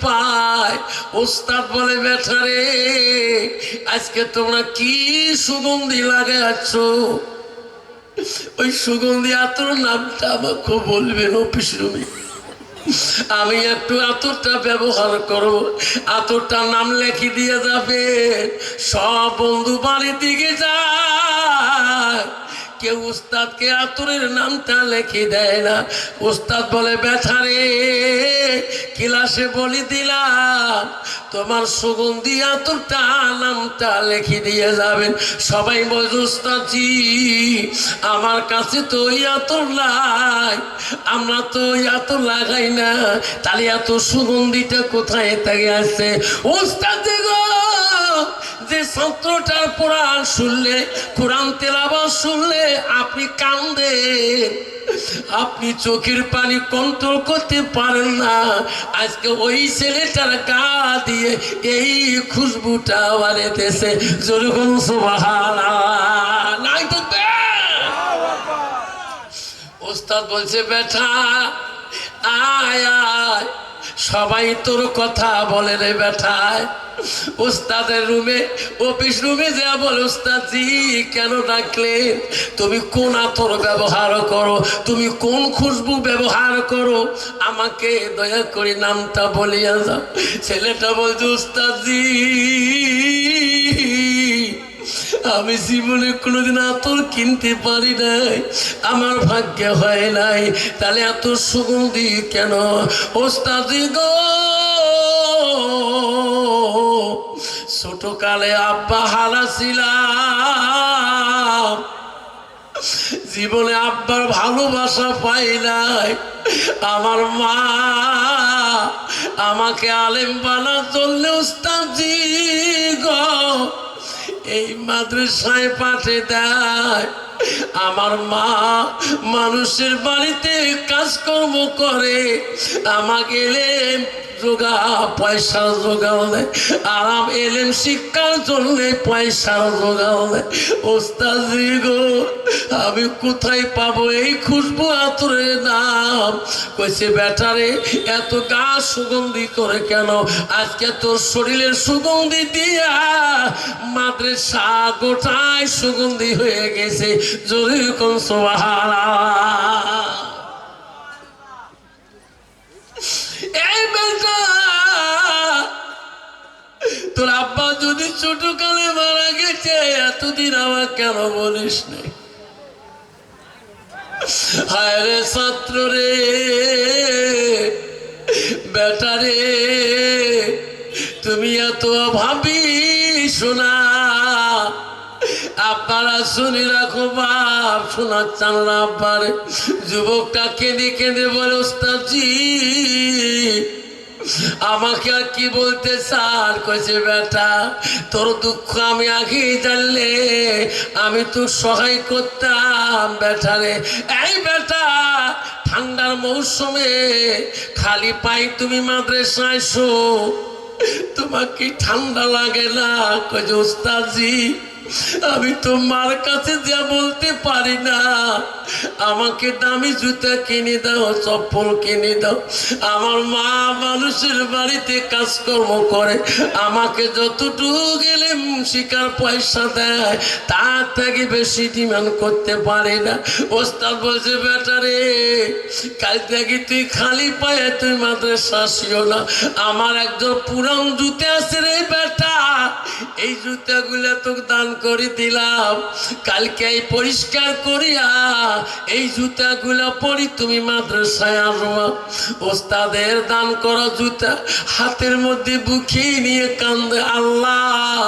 পায়। ওস্তাদ বলে বেটারে আজকে তোমরা কি সুগন্ধি লাগাচ্ছ? ওই সুগন্ধি আতর নামটা আমাকে বলবেন অফিস রুমে, আমি একটু আতরটা ব্যবহার করব। আতরটার নাম লেখি দিয়ে যাবে। সব বন্ধু বাড়ির দিকে যায়, কেউ উস্তাদকে আতরের নামটা লিখে দেয় না। উস্তাদ বলে বেচারে ক্লাসে বলি দিলাম তোমার সুগন্ধি আতরটা নামটা লিখে দিয়ে যাবেন। সবাই বলছে উস্তাদ জি আমার কাছে তো ওই আতর নাই, আমরা তো ওই আতর লাগাই না, তাহলে এত সুগন্ধিটা কোথায় থেকে আসছে? উস্তাদ গো যে ছাত্রটার কোরআন শুনলে, কোরআন তেলাওয়াত শুনলে আপনি কান্দেন, আপনি চোখের পানি কন্ট্রোল করতে পারেন না, আজকে ওই ছেলেটার গা দিয়ে এই খুশবুটা বাড়িতেছে। যেরকম সুবহানাল্লাহ নাই তো। ওস্তাদ বলছে বেটা আয় আয়, সবাই তোর কথা বলে রে বেটায়। ওস্তাদের রুমে অফিস রুমে যা বলে ওস্তাদ জি কেন ডাকলেন? তুমি কোন আতর ব্যবহার করো, তুমি কোন খুশবু ব্যবহার করো, আমাকে দয়া করে নামটা বলিয়া যাও। ছেলেটা বলছে ওস্তাদ জি আমি জীবনে কোনোদিন আতর কিনতে পারি নাই, আমার ভাগ্যে হয় নাই, তাহলে এত সুগন্ধি কেন? ওস্তাদি গো ছোটকালে আব্বা হারা ছিলাম, জীবনে আব্বার ভালোবাসা পাই নাই। আমার মা আমাকে আলেম বানা চললে উস্তাদজি গো এই মাদ্রাসায় পাঠিয়ে দেয়। আমার মা মানুষের বাড়িতে কাজকর্ম করে, আমাকে এলেম যোগা পয়সা জোগাও দেয়, আরাম এলেম শিক্ষার জন্য পয়সা জোগাও দেয়। ওস্তাদজি গো আমি কোথায় পাবো এই খুশবু আতরের নাম? কইছে বেটারে এত গা সুগন্ধি করে কেন? আজকে তোর শরীরের সুগন্ধি দিয়া মাদ্রাসা গোটায় সুগন্ধি হয়ে গেছে। জোরে কোন সুবহানাল্লাহ। এই বেটা তোর আব্বা যদি ছোটকালে মারা গেছে এতদিন আমার কেন বলিস নাই? হায় রে ছাত্র রে বেটা রে তুমি এত ভাবি শোনা। আব্বারা শুনি রাখো বাপ শোনা চান না আব্বার। যুবকটা কেঁদে কেঁদে বলে ওস্তাদ জি আমাকে আর কি বলতে চান? কইছে বেটা তোর দুঃখ আমি আগেই জানলে আমি তো সহায় করতাম বেটারে। এই বেটা ঠান্ডার মৌসুমে খালি পাই তুমি মাদ্রাসায় আসো, তোমাকে ঠান্ডা লাগে না? কইছে ওস্তাদ জি আমি তো মার কাছে যা বলতে পারি না, আমাকে দামি জুতা কিনে দাও, চপ্পল কিনে দাও। আমার মা মানুষের বাড়িতে কাজকর্ম করে, আমাকে যতটুকু গেলে শিকার পয়সা দেয় তার থেকে বেশি ডিমান্ড করতে পারি না। ওস্তাদ বলছে বেটারে কাল থেকে তুই খালি পায়ে তুই মাদ্রাসা আসিও না, আমার একজন পুরান জুতে আছে রে বেটা, এই জুতাগুলা তোকে দান করে দিলাম, কালকে এই পরিষ্কার করিয়া এই জুতাগুলা পরি তুমি মাদ্রাসায় আসবা। ওস্তাদের দান করা জুতা হাতের মধ্যে বুকে নিয়ে কান্দে, আল্লাহ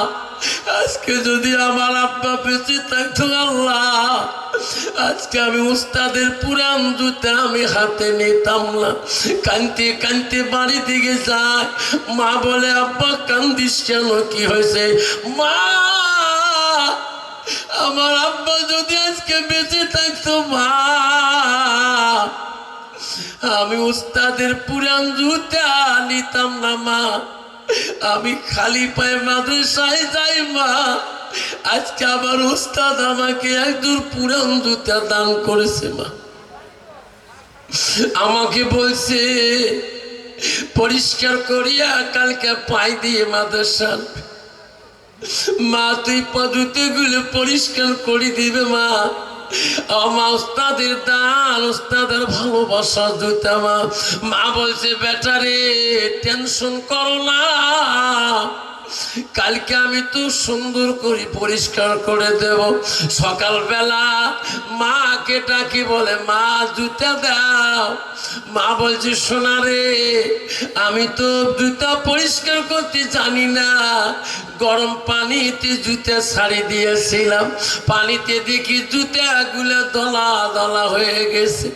আজকে যদি আমার আব্বা বেঁচে থাকতো, আল্লাহ আজকে আমি উস্তাদের পুরান জুতা আমি হাতে নিতাম না। কানতে কানতে বাড়ি দিকে যায়, মা বলে আব্বা কান্দিস কেন, কি হয়েছে? মা আমার আব্বা যদি আজকে বেঁচে থাকতো মা আমি উস্তাদের পুরান জুতা নিতাম না মা, আমি খালি পায়ে মাদ্রাসায় যাই মা, আজকে আমার উস্তাদ আমাকে একজন পুরান জুতা দান করেছে মা। আমাকে বলছে পরিষ্কার করিয়া কালকে পাই দিয়ে মাদ্রাসার মা তুই পদ্ধতিগুলো পরিষ্কার করে দিবে মা। আমার ওস্তাদের দান ওস্তাদের ভালোবাসা জুতা মা। মা বলছে বেটারে টেনশন করো না, কালকে আমি তো সুন্দর করে পরিষ্কার করে দেব। সকালবেলা মাকে ডাকি বলে মা জুতা দাও। মা বলছে সোনা রে আমি তো জুতা পরিষ্কার করতে জানি না, গরম পানিতে জুতা ছাড়ি দিয়েছিলাম, পানিতে দেখি জুতাগুলো দলা দলা হয়ে গেছে।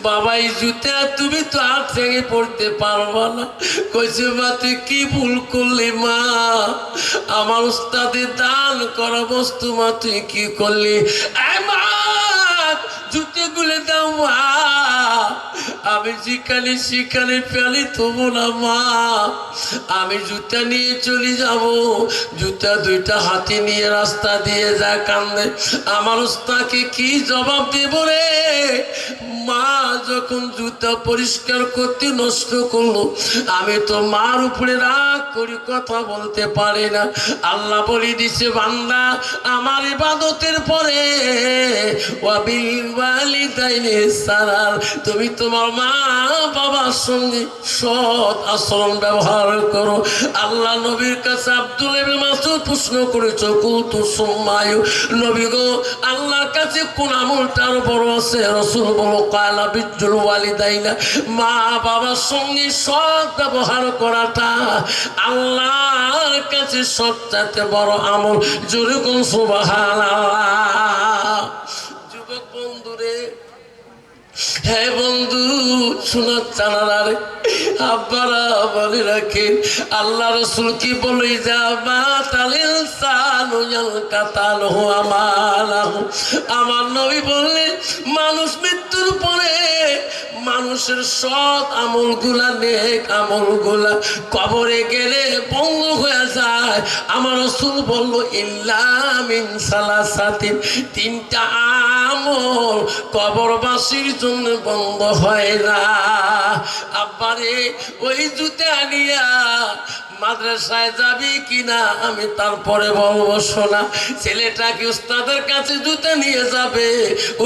বাবা এই জুতা তুমি তো আর ভেঙে পড়তে পারবা না। কইছে মা তুই কি ভুল করলি মা, আমার উস্তাদের দান করা বস্তু মা তুই কি করলি। মা জুতেগুলো দাও মা, আমি যেখানে সেখানে ফেলি তবু না মা, আমি জুতা নিয়ে চলে যাব। জুতা দুইটা হাতে নিয়ে রাস্তা দিয়ে যা কান্দে, আমার উস্তাদকে কি জবাব দেব রে। মা যখন জুতা পরিষ্কার করতে নষ্ট করলো, আমি তো মার উপরে রাগ করি কথা বলতে পারি না। আল্লাহ বলে দিছে বান্দা আমার ইবাদতের পরে ওয়াবিল ওয়ালিদাইনি ইহসানান, তুমি তোমার মা বাবার সঙ্গে সৎ আচরণ ব্যবহার করো। আল্লাহ নবীর কাছে আব্দুল ইবনে মাসউদ প্রশ্ন করেছ কুলতু সুম্মায়ু, নবী গো আল্লাহর কাছে কোন আমলটা আরো বড় আছে? রাসূল বলো কালা বিজ্জুল ওয়ালিদাইনা, মা বাবার সঙ্গে সৎ ব্যবহার করাটা আল্লাহর কাছে সবচেয়ে বড় আমল। জোরে কোন সুবহানাল্লাহ। যুবক বন্ধুরে, হ্যাঁ বন্ধু শোনার জানালা রে, আব্বারা বলে রাখেন আল্লাহ রসুল কি বলে যাবা তালিল সানুয়াল কাতাল হো আমার নবী বললেন মানুষ মৃত্যুর পরে মানুষের সৎ আমলগুলা নেক আমলগুলা কবরে গেলে বন্ধ হয়ে যায়। আমার রাসূল বলল ইল্লা মিন সালাসাতিন, তিনটা আমল কবরবাসীর জন্য বন্ধ হয় না। আব্বারে ওই জুতা নিয়া মাদ্রাসায় যাবি কিনা আমি তারপরে বলবো শোনা। ছেলেটাকে উস্তাদের কাছে জুতা নিয়ে যাবে,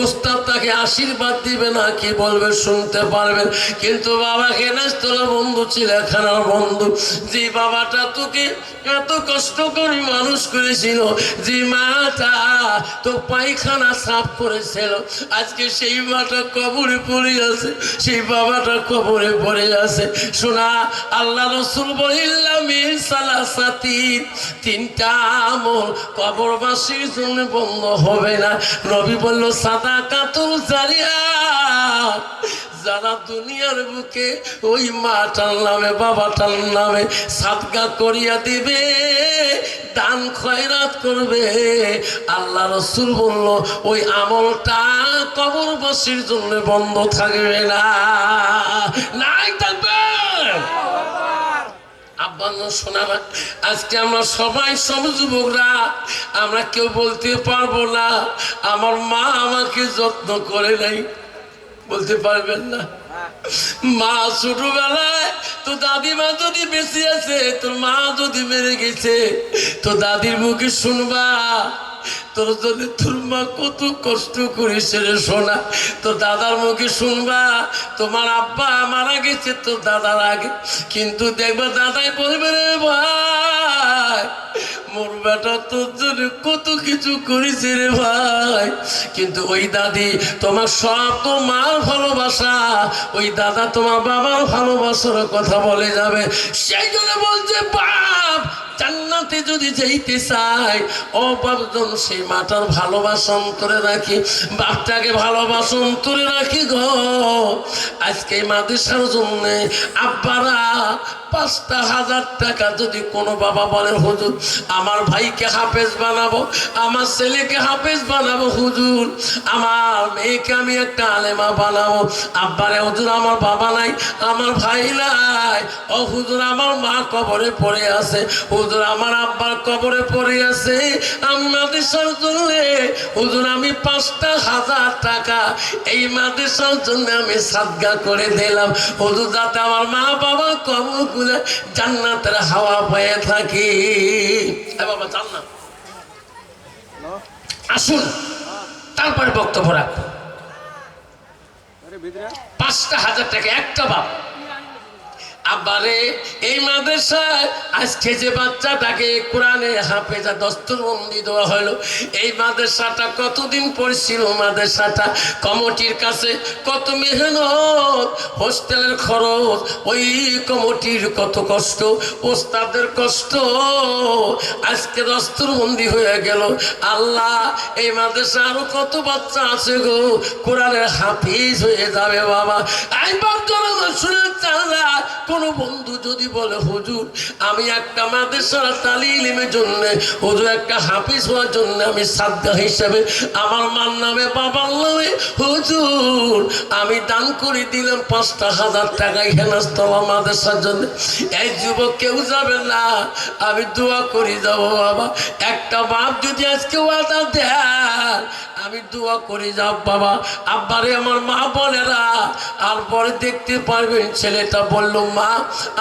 উস্তাদ তাকে আশীর্বাদ দিবে না কি বলবে শুনতে পারবেন। কিন্তু বাবা কেনাস্তলা বন্ধু চিড়িয়াখানার বন্ধু, যে বাবাটা তোকে এত কষ্ট করে মানুষ করেছিল, যে মাটা তো পায়খানা সাফ করেছিল, আজকে সেই মাটা কবরে পড়ে আছে, সেই বাবাটা কবরে পড়ে আছে। শোনা আল্লাহ রাসূল বলিল্লাহ মিন সালাসাতিন, তিনটা আমল কবরবাসীর জন্য বন্ধ হবে না। নবী বলল সাদাকাতুল জারিয়া, যারা দুনিয়ার বুকে ওই মাটার নামে বাবাটার নামে সাদকা করিয়া দিবে, দান খয়রাত করবে, আল্লাহ রাসূল বলল ওই আমলটা কবরবাসীর জন্য বন্ধ থাকবে না। নাই থাকবে। শোনাবা আজকে আমরা সবাই সব যুবকরা আমরা কেউ বলতে পারবো না আমার মা আমাকে যত্ন করে নাই, বলতে পারবেন না। মা ছোটবেলায় তো দাদিমা যদি বেঁচে আছে, তোর মা যদি মেরে গেছে, তো দাদির মুখে শুনবা তোর জন্য তোর মা কত কষ্ট করেছে রে সোনা। তো দাদার মুখে শুনবা তোমার আব্বা মারা গেছে তোর দাদার আগে, কিন্তু দেখবা দাদাই বলবে রে ভাই মোর বেটা তোর জন্য কত কিছু করেছে রে ভাই। কিন্তু ওই দাদি তোমার সব তো মার ভালোবাসা, ওই দাদা তোমার বাবার ভালোবাসার কথা বলে যাবে। সেই জন্য বলছে বাপ জান্নাতে যদি যেতে চাই ও বাপজন সেই মাটার ভালোবাসা অন্তরে রাখি, বাপটাকে ভালোবাসা অন্তরে রাখি গো। আজকে মাদ্রাসার জন্য আব্বারা 5,000 টাকা যদি কোনো বাবা বলে হুজুর আমার ভাইকে হাফেজ বানাবো, আমার ছেলেকে হাফেজ বানাবো, হুজুর আমার মেয়েকে আমি একটা আলেমা বানাবো, আব্বারে হুজুর আমার বাবা নাই, আমার ভাই নাই, ও হুজুর আমার মা কবরে পড়ে আছে, হুজুর আমার আব্বার কবরে পড়ে আছে, আমি মাদ্রাসার জন্য হুজুর আমি 5,000 টাকা এই মাদ্রাসার জন্য আমি সাদগা করে দিলাম, হুজুর যাতে আমার মা বাবার কবরগুলো জান্নাতের হাওয়া পেয়ে থাকি। বাবা জান্নাত আসুন তারপরে বক্তব্য রাখুন। 5,000 টাকা একটা বাপ। আবারে এই মাদ্রাসায় আজকে যে বাচ্চাটাকে কোরআনে হাফেজা দস্তরবন্দি দেওয়া হলো, এই মাদ্রাসাটা কতদিন পড়ছিল, মাদ্রাসাটা কমিটির কাছে কত মেহনত, হোস্টেলের খরচ, ওই কমিটির কত কষ্ট, ওস্তাদের কষ্ট, আজকে দস্তরবন্দি হয়ে গেল। আল্লাহ এই মাদ্রাসা আরো কত বাচ্চা আছে গো কোরআনের হাফিজ হয়ে যাবে বাবা। এই বাচ্চারা শুনে চালা কোন বন্ধু যদি বলে হুজুর আমি একটা মাদ্রাসার তালিমের জন্য, হুজুর একটা হাফিজ হওয়ার জন্য আমি সাদগা হিসেবে আমার মার নামে বাবার নামে হুজুর আমি দান করে দিলাম 5,000 টাকা হেনাস্তলা মাদ্রাসার জন্য, এই যুবক কেউ যাবে না, আমি দোয়া করে যাবো বাবা। একটা বাপ যদি আজকে ওয়াদা দেয় আমি দোয়া করে যাব বাবা। আব্বারে আমার মা বোনেরা আর পরে দেখতে পারবেন ছেলেটা বলল মা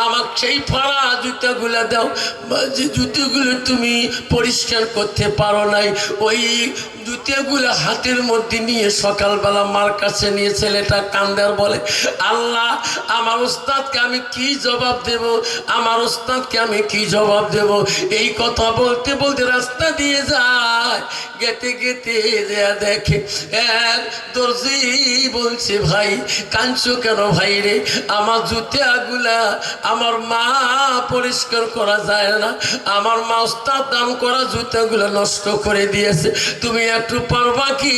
আমাকে সেই ফাড়া জুতাগুলো দাও, যে জুতোগুলো তুমি পরিষ্কার করতে পারো নাই, ওই জুতাগুলো হাতের মধ্যে নিয়ে সকালবেলা মার কাছে নিয়ে ছেলেটা কান্দার বলে আল্লাহ আমার ওস্তাদকে আমি কি জবাব দেব, আমার ওস্তাদকে আমি কি জবাব দেব। এই কথা বলতে বলতে রাস্তা দিয়ে যায়, গেতে গেতে দেখে এক দর্জি বলছে ভাই কাঁদছো কেন ভাই রে, আমার জুতাগুলা আমার মা পরিষ্কার করা যায় না, আমার মা ওস্তাদ দান করা জুতাগুলো নষ্ট করে দিয়েছে, তুমি একটু পারবা কি?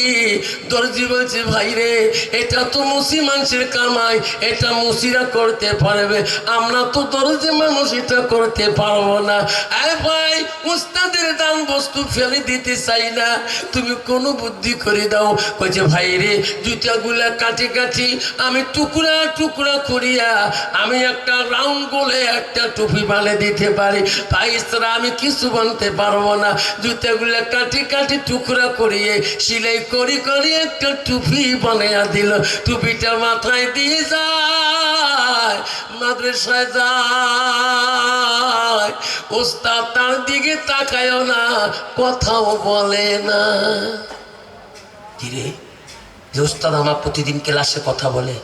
দর্জি বলছে ভাই রে এটা তো মুসি মানুষের কামাই, এটা মুসিরা করতে পারবে, আমরা তো দর্জি মানুষ এটা করতে পারবো না। আরে ভাই উস্তাদের দান বস্তু ফেলে দিতে চাই না, তুমি কোনো বুদ্ধি করে দাও। কইছে ভাই রে জুতাগুলা কাটি কাটি আমি টুকরা টুকরা করিয়া আমি একটা রাউন্ড গোলে একটা টুপি বানিয়ে দিতে পারি, ভাই ইসরা আমি কিছু বানতে পারবো না, জুতাগুলা কাটি কাটি টুকরা করিয়ে সিলাই করি করি একটা টুপি বানিয়ে দিল, টুপিটা মাথায় দিয়ে যায় মাদ্রাসায় যায়, ওস্তাদ তার দিকে তাকায়ও না কথাও বলে না। কিরে যে ওস্তাদ আমার প্রতিদিন ক্লাসে কথা বলে,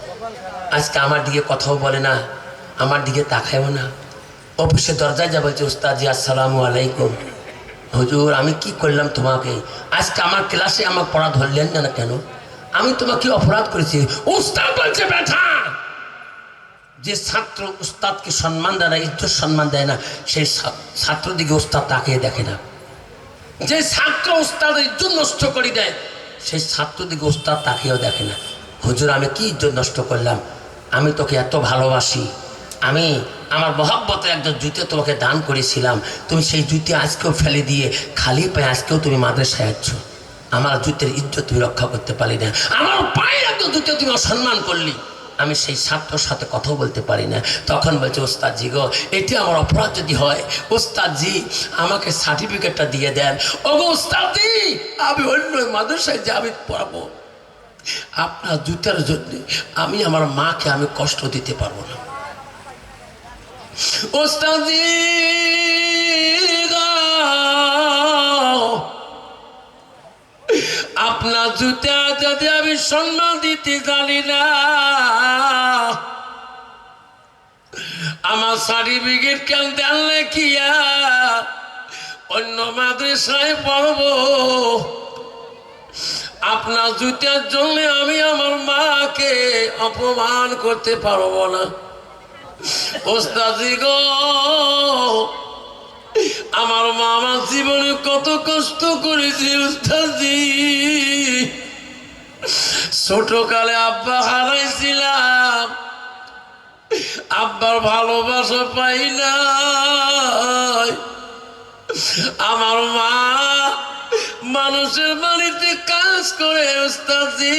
আজকে আমার দিকে কথাও বলে না, আমার দিকে তাকায়ও না। অফিসে দরজায় যা বলছে ওস্তাদ জি আসসালামু আলাইকুম, হুজুর আমি কি করলাম তোমাকে, আজকে আমার ক্লাসে আমার পড়া ধরলেন না কেন, আমি তোমাকে অপরাধ করেছি। ওস্তাদ বলছে বেটা যে ছাত্র উস্তাদকে সম্মান দেয় না, ইজ্জত সম্মান দেয় না, সেই ছাত্র দিকে উস্তাদ তাকিয়ে দেখে না, যে ছাত্র উস্তাদের ইজ্জত নষ্ট করে দেয় সেই ছাত্র দিকে উস্তাদ তাকিয়েও দেখে না। হুজুর আমি কি ইজ্জত নষ্ট করলাম, আমি তোকে এত ভালোবাসি, আমি আমার মহব্বতে একজন জুতো তোমাকে দান করেছিলাম, তুমি সেই জুতো আজকেও ফেলে দিয়ে খালি পায়ে আজকেও তুমি মাদ্রাসায় আসছো, আমার জুতের ইজ্জত তুমি রক্ষা করতে পারলি না, আমার পায়ে একজন জুতো তুমি অসম্মান করলি, আমি সেই ছাত্রর সাথে কথা বলতে পারি না। তখন বলছে ওস্তাদজি গো এটি আমার অপরাধ যদি হয় ওস্তাদজি আমাকে সার্টিফিকেটটা দিয়ে দেন। ও গো ওস্তাদজি আমি অন্য মাদ্রাসায় যে আমি পড়াবো, আপনার জুতার জন্য আমি আমার মাকে আমি কষ্ট দিতে পারবো না। ওস্তাদজি আপনার জুতা যদি আমি সম্মান দিতে জানি না, আমার সার্টিফিকেট কেন দেন লেখিয়া অন্য মাদ্রাসায় পড়বো, আপনার জুতার জন্য আমি আমার মাকে অপমান করতে পারবো না। ওস্তাদজি গো আমার মা আমার জীবনে কত কষ্ট করেছে ওস্তাদজি, ছোটকালে আব্বা হারাইছিলাম, আব্বার ভালোবাসা পাই নাই। আমার মা মানুষের বাড়িতে কাজ করে ওস্তাদজি।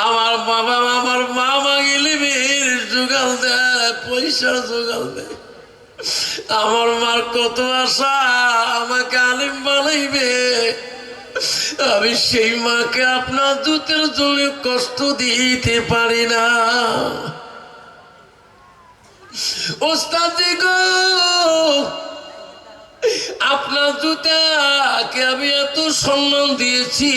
আমার বাবা আমার মা মাগিলে মেয়ের জোগাল দেয়, পয়সার জোগাল দেয়। আমার মার কত আশা আমাকে আলিম বানাইবে। আমি সেই মাকে আপনার দুধের জন্য কষ্ট দিতে পারি না। ওস্তাদি গো, আপনার জুতাকে আমি এত সম্মান দিয়েছি,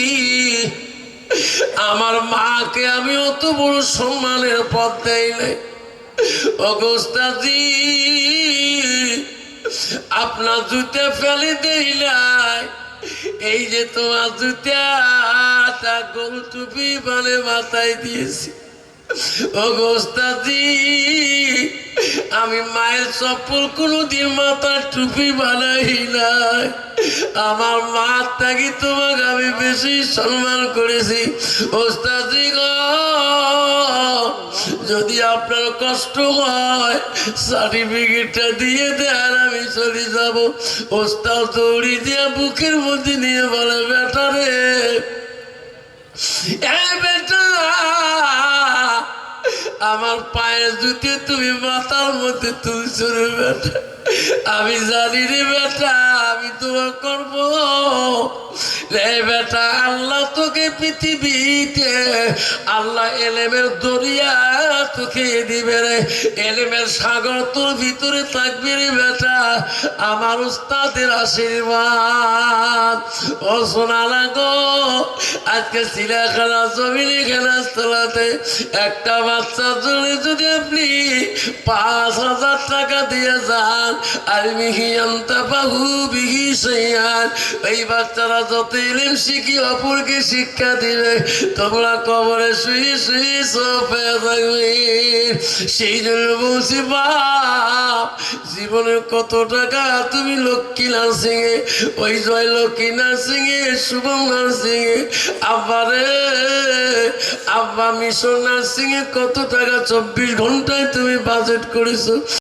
আমার মাকে আমি অত বড় সম্মানের পথ দেই নাই। ওস্তাদি, আপনার জুতা ফেলে দেই নাই, এই যে তোমার জুতা গোল টুপি মানে মাথায় দিয়েছি। ওস্তাদি, আমি মায়ের চপ্পল কোনোদিন মাথার টুপি বানাই নাই। আমার মা থাকি তোমাকে আমি বেশি সম্মান করেছি। ওস্তাদি গো, যদি আপনার কষ্ট হয় সার্টিফিকেটটা দিয়ে দেন, আমি চলে যাব। ওস্তাদ দৌড়ি দিয়ে বুকের মধ্যে নিয়ে বলে, বেটা রে, বেটা, আমার পায়ের জুতে তুমি মাথার মধ্যে তুলছো রে বেটা। আমি জানি রে বেটা, আমি তোমার করব রে বেটা। আল্লাহ তোকে পৃথিবীতে আল্লাহ এলেমের দরিয়া তোকে দিবে রে, এলেমের সাগর তোর ভিতরে থাকবে রে বেটা। আমার উস্তাদের আশীর্বাদ। ও সোনালা গো, আজকে চিড়িয়াখানা জমিনে খেলাতে একটা বাচ্চা জন্য যদি আপনি 5,000 টাকা দিয়ে যান, আর এই বাচ্চারা যত ইলম শিখি অপরকে শিক্ষা দিবে, তোমরা কবরে শুয়ে শুয়ে সব পেয়ে থাকবে। সেই জন্য বলছি বাপ, জীবনে কত টাকা তুমি লক্ষ্মী নার্সিং এ, ওই জয় লক্ষ্মী নার্সিং এ, শুভম নার্সিং এ, আব্বারে আব্বা মিশন নার্সিং এ কত টাকা 24 ঘন্টায় তুমি বাজেট করেছো।